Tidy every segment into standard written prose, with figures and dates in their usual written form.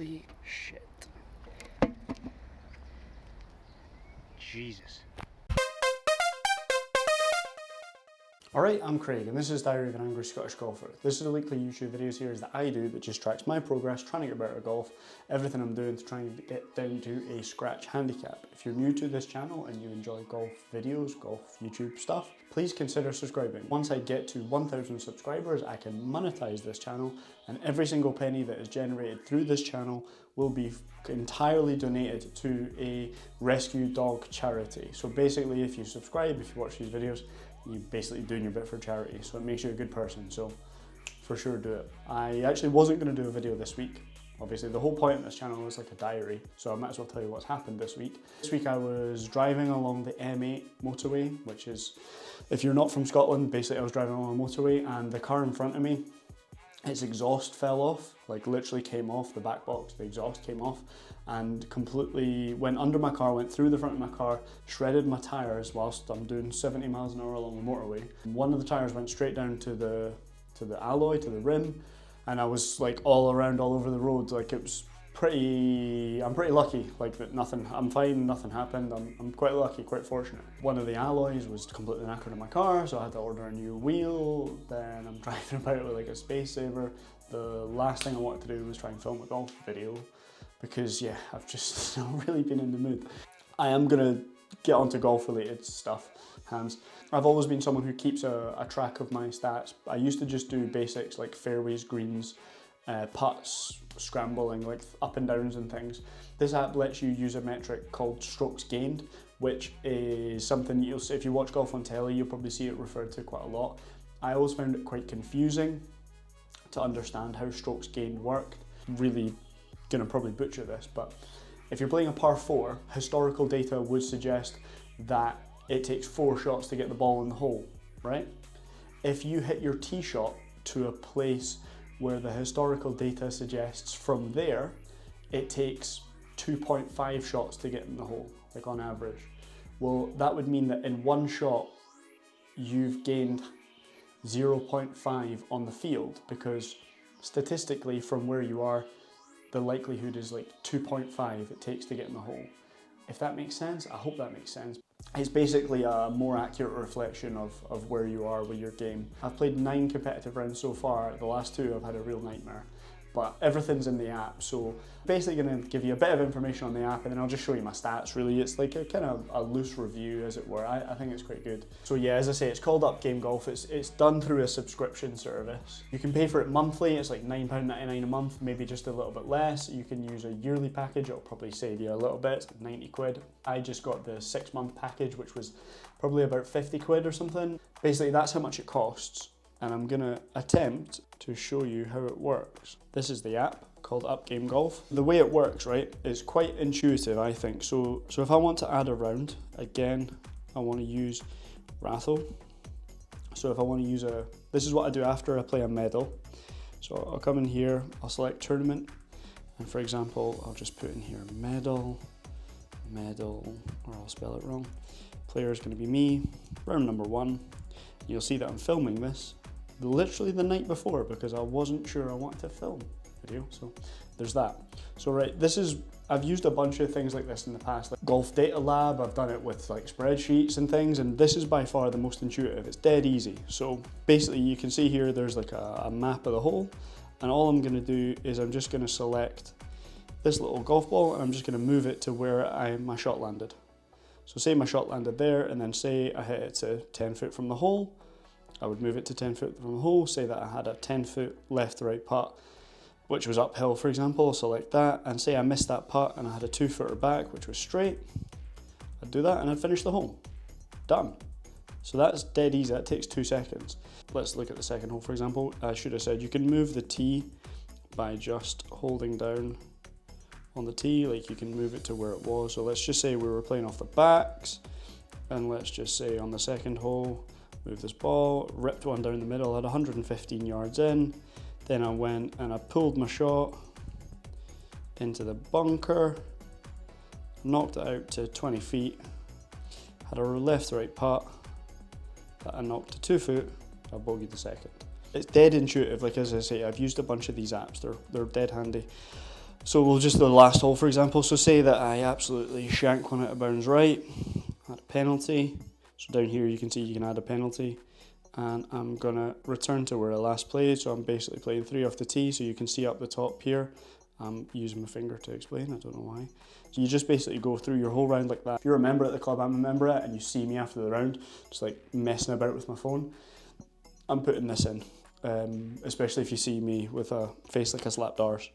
Holy shit. Jesus. Alright, I'm Craig and this is Diary of an Angry Scottish Golfer. This is a weekly YouTube video series that I do that just tracks my progress trying to get better at golf, everything I'm doing to try and get down to a scratch handicap. If you're new to this channel and you enjoy golf videos, golf YouTube stuff, please consider subscribing. Once I get to 1,000 subscribers, I can monetize this channel and every single penny that is generated through this channel will be entirely donated to a rescue dog charity. So basically, if you subscribe, if you watch these videos, you're basically doing your bit for charity, so it makes you a good person, so for sure do it. I actually wasn't going to do a video this week. Obviously the whole point of this channel is like a diary, so I might as well tell you what's happened this week. This week I was driving along the M8 motorway, which is, if you're not from Scotland, basically I was driving along a motorway and the car in front of me, its exhaust fell off, like literally came off the back box, the exhaust came off and completely went under my car, went through the front of my car, shredded my tyres whilst I'm doing 70 miles an hour along the motorway. One of the tyres went straight down to the alloy, to the rim, and I was like all over the road. Like it was I'm pretty lucky, like that nothing, I'm fine, nothing happened. I'm quite lucky, quite fortunate. One of the alloys was completely knackered in my car, so I had to order a new wheel. Then I'm driving about with like a space saver. The last thing I wanted to do was try and film a golf video because yeah, I've just not really been in the mood. I am gonna get onto golf related stuff, Hans. I've always been someone who keeps a track of my stats. I used to just do basics like fairways, greens, putts, scrambling, like up and downs and things. This app lets you use a metric called strokes gained, which is something you'll see if you watch golf on telly, you'll probably see it referred to quite a lot. I always found it quite confusing to understand how strokes gained worked. Really gonna probably butcher this, but if you're playing a par 4, historical data would suggest that it takes 4 shots to get the ball in the hole, right? If you hit your tee shot to a place where the historical data suggests from there, it takes 2.5 shots to get in the hole, like on average. Well, that would mean that in one shot, you've gained 0.5 on the field because statistically from where you are, the likelihood is like 2.5 it takes to get in the hole. If that makes sense, I hope that makes sense. It's basically a more accurate reflection of where you are with your game. I've played 9 competitive rounds so far. The last 2 I've had a real nightmare. But everything's in the app, so basically going to give you a bit of information on the app and then I'll just show you my stats really. It's like a kind of a loose review as it were. I think it's quite good. So yeah, as I say, it's called Up Game Golf. It's done through a subscription service. You can pay for it monthly, it's like £9.99 a month, maybe just a little bit less. You can use a yearly package, it'll probably save you a little bit, it's like 90 quid. I just got the 6-month package, which was probably about 50 quid or something. Basically that's how much it costs. And I'm gonna attempt to show you how it works. This is the app called Up Game Golf. The way it works, right, is quite intuitive, I think. So if I want to add a round, again, I want to use Rathel. So if I want to use this is what I do after I play a medal. So I'll come in here, I'll select tournament, and for example, I'll just put in here medal, or I'll spell it wrong. Player is gonna be me, round number 1. You'll see that I'm filming this literally the night before because I wasn't sure I wanted to film video, so there's that. So right, I've used a bunch of things like this in the past, like Golf Data Lab, I've done it with like spreadsheets and things, and this is by far the most intuitive. It's dead easy. So basically you can see here there's like a map of the hole, and all I'm going to do is I'm just going to select this little golf ball and I'm just going to move it to where my shot landed. So say my shot landed there, and then say I hit it to 10 foot from the hole, I would move it to 10 foot from the hole. Say that I had a 10 foot left to right putt, which was uphill, for example, I'll select that, and say I missed that putt and I had a 2-footer back, which was straight, I'd do that and I'd finish the hole. Done. So that's dead easy, that takes 2 seconds. Let's look at the second hole, for example. I should have said you can move the tee by just holding down on the tee, like you can move it to where it was. So let's just say we were playing off the backs, and let's just say on the second hole, move this ball, ripped one down the middle, had 115 yards in, then I went and I pulled my shot into the bunker, knocked it out to 20 feet, had a left to right putt that I knocked to 2 foot, I bogeyed the second. It's dead intuitive, like as I say, I've used a bunch of these apps, they're dead handy. So we'll just do the last hole, for example. So say that I absolutely shank one out of bounds right, add a penalty. So down here you can see you can add a penalty. And I'm gonna return to where I last played. So I'm basically playing 3 off the tee. So you can see up the top here, I'm using my finger to explain, I don't know why. So you just basically go through your whole round like that. If you're a member at the club I'm a member at, and you see me after the round, just like messing about with my phone, I'm putting this in. Especially if you see me with a face like a slapped arse,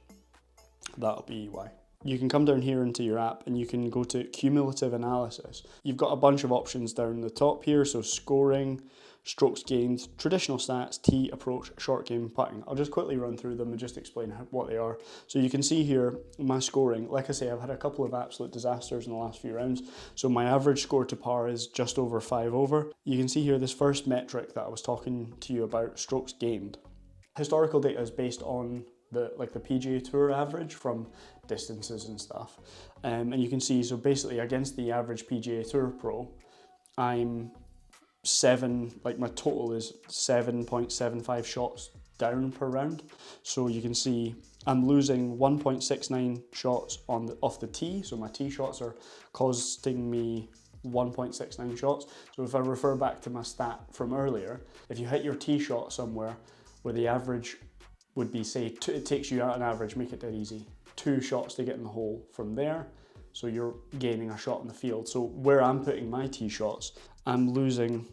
that'll be why. You can come down here into your app and you can go to cumulative analysis. You've got a bunch of options down the top here, so scoring, strokes gained, traditional stats, tee, approach, short game, putting. I'll just quickly run through them and just explain what they are. So you can see here my scoring. Like I say, I've had a couple of absolute disasters in the last few rounds. So my average score to par is just over 5 over. You can see here this first metric that I was talking to you about, strokes gained. Historical data is based on the PGA Tour average from distances and stuff. And you can see, so basically against the average PGA Tour pro, I'm my total is 7.75 shots down per round. So you can see I'm losing 1.69 shots off the tee. So my tee shots are costing me 1.69 shots. So if I refer back to my stat from earlier, if you hit your tee shot somewhere where the average would be, say, it takes you out an average, make it dead easy, 2 shots to get in the hole from there. So you're gaining a shot in the field. So where I'm putting my tee shots, I'm losing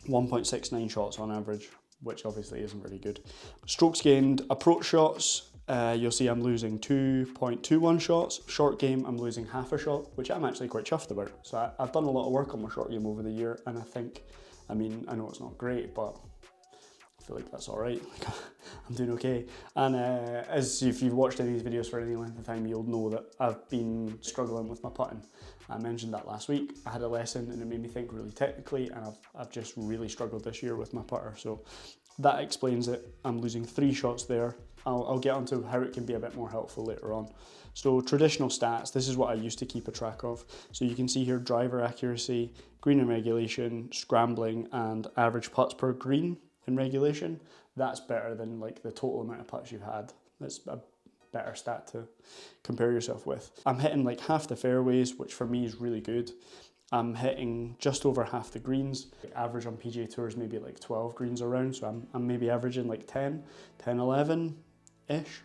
1.69 shots on average, which obviously isn't very good. Strokes gained, approach shots, you'll see I'm losing 2.21 shots. Short game, I'm losing half a shot, which I'm actually quite chuffed about. So I've done a lot of work on my short game over the year, and I know it's not great, but I feel like that's all right. I'm doing okay. And as if you've watched any of these videos for any length of time, you'll know that I've been struggling with my putting. I mentioned that last week. I had a lesson and it made me think really technically, and I've just really struggled this year with my putter. So that explains it. I'm losing 3 shots there. I'll get onto how it can be a bit more helpful later on. So traditional stats, this is what I used to keep a track of. So you can see here driver accuracy, green in regulation, scrambling, and average putts per green in regulation. That's better than like the total amount of putts you've had. That's a better stat to compare yourself with. I'm hitting like half the fairways, which for me is really good. I'm hitting just over half the greens. Average on PGA Tour is maybe like 12 greens around, so I'm maybe averaging like 10, 11-ish.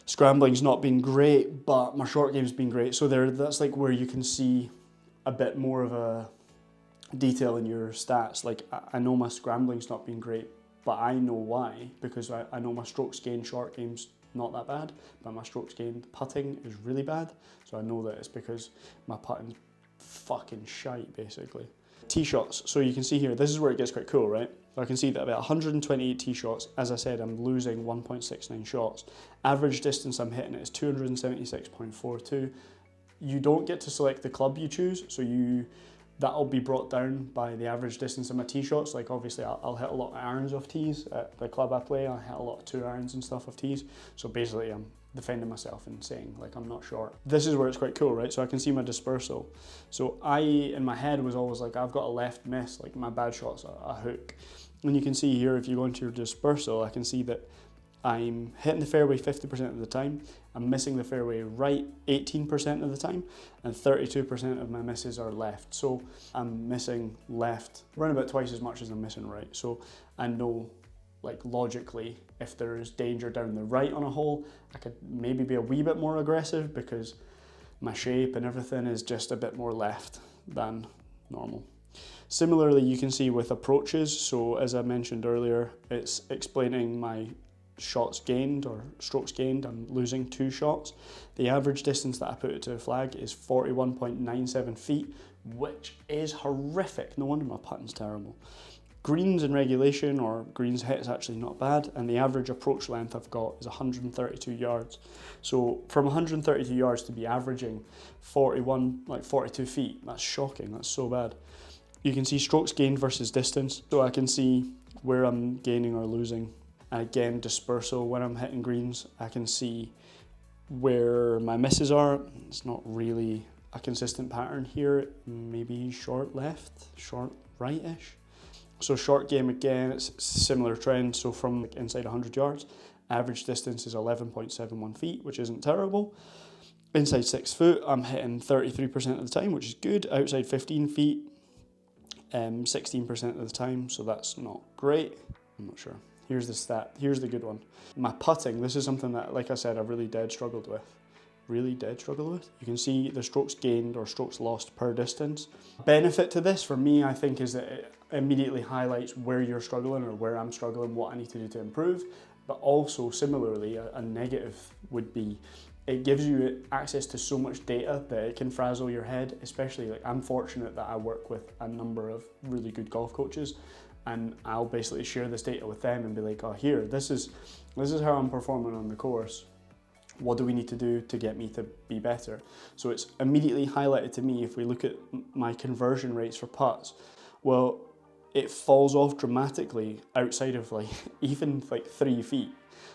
Scrambling's not been great, but my short game's been great. So that's like where you can see a bit more of a detail in your stats. Like I know my scrambling's not been great, but I know why, because I know my strokes gained short game's not that bad, but my strokes gained putting is really bad. So I know that it's because my putting's fucking shite, basically. Tee shots, so you can see here, this is where it gets quite cool, right? So I can see that about 128 tee shots, as I said, I'm losing 1.69 shots. Average distance I'm hitting is 276.42. You don't get to select the club you choose, so that'll be brought down by the average distance of my tee shots. Like obviously I'll hit a lot of irons off tees at the club I play. I hit a lot of 2 irons and stuff off tees. So basically I'm defending myself and saying like I'm not short. This is where it's quite cool, right? So I can see my dispersal. So in my head was always like I've got a left miss, like my bad shot's a hook. And you can see here, if you go into your dispersal, I can see that I'm hitting the fairway 50% of the time, I'm missing the fairway right 18% of the time, and 32% of my misses are left. So I'm missing left around about twice as much as I'm missing right. So I know, like logically, if there's danger down the right on a hole, I could maybe be a wee bit more aggressive because my shape and everything is just a bit more left than normal. Similarly, you can see with approaches, so as I mentioned earlier, it's explaining my shots gained or strokes gained. I'm losing 2 shots. The average distance that I put it to a flag is 41.97 feet, which is horrific. No wonder my putting's terrible. Greens in regulation, or greens hit, is actually not bad, and the average approach length I've got is 132 yards. So from 132 yards to be averaging 42 feet, that's shocking, that's so bad. You can see strokes gained versus distance, so I can see where I'm gaining or losing. And again, dispersal, when I'm hitting greens, I can see where my misses are. It's not really a consistent pattern here, maybe short left, short right-ish. So short game, again, it's a similar trend. So from like inside 100 yards, Average distance is 11.71 feet, which isn't terrible. Inside 6 foot, I'm hitting 33% of the time, which is good. Outside 15 feet, 16% of the time, so that's not great. I'm not sure. Here's the stat, here's the good one. My putting, this is something that, like I said, I've really dead struggled with. You can see the strokes gained or strokes lost per distance. Benefit to this for me, I think, is that it immediately highlights where you're struggling or where I'm struggling, what I need to do to improve. But also, similarly, a negative would be it gives you access to so much data that it can frazzle your head, especially like I'm fortunate that I work with a number of really good golf coaches, and I'll basically share this data with them and be like, oh, here, this is how I'm performing on the course. What do we need to do to get me to be better? So it's immediately highlighted to me if we look at my conversion rates for putts. Well, it falls off dramatically outside of like even like 3 feet.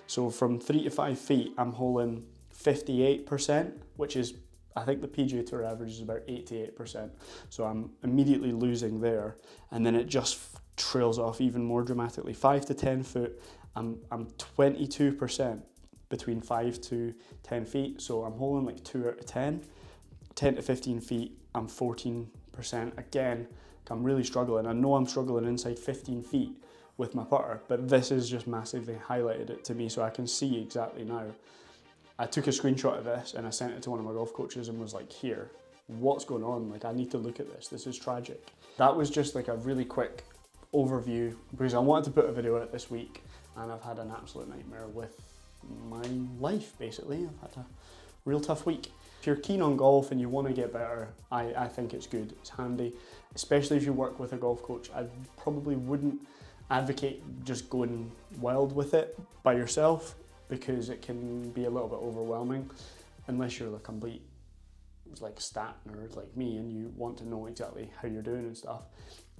So from 3 to 5 feet, I'm holing 58%, which is, I think the PGA Tour average is about 88%. So I'm immediately losing there. And then it just trails off even more dramatically. 5 to 10 foot, I'm 22% between 5 to 10 feet. So I'm holding like 2 out of 10. 10 to 15 feet, I'm 14%. Again, I'm really struggling. I know I'm struggling inside 15 feet with my putter, but this has just massively highlighted it to me so I can see exactly now. I took a screenshot of this and I sent it to one of my golf coaches and was like, here, what's going on? Like, I need to look at this. This is tragic. That was just like a really quick overview because I wanted to put a video out this week and I've had an absolute nightmare with my life, basically. I've had a real tough week. If you're keen on golf and you want to get better, I think it's good. It's handy, especially if you work with a golf coach. I probably wouldn't advocate just going wild with it by yourself, because it can be a little bit overwhelming unless you're the complete like stat nerd like me and you want to know exactly how you're doing and stuff.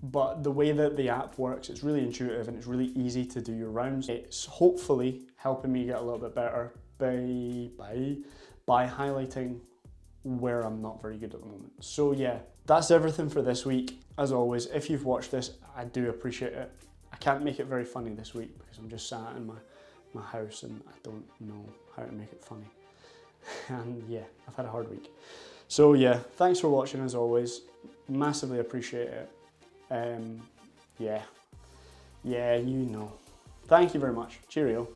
But the way that the app works, it's really intuitive and it's really easy to do your rounds. It's hopefully helping me get a little bit better by highlighting where I'm not very good at the moment. So yeah, that's everything for this week. As always, if you've watched this, I do appreciate it. I can't make it very funny this week because I'm just sat in my house and I don't know how to make it funny. And yeah, I've had a hard week. So yeah, thanks for watching as always. Massively appreciate it. Yeah, you know. Thank you very much. Cheerio.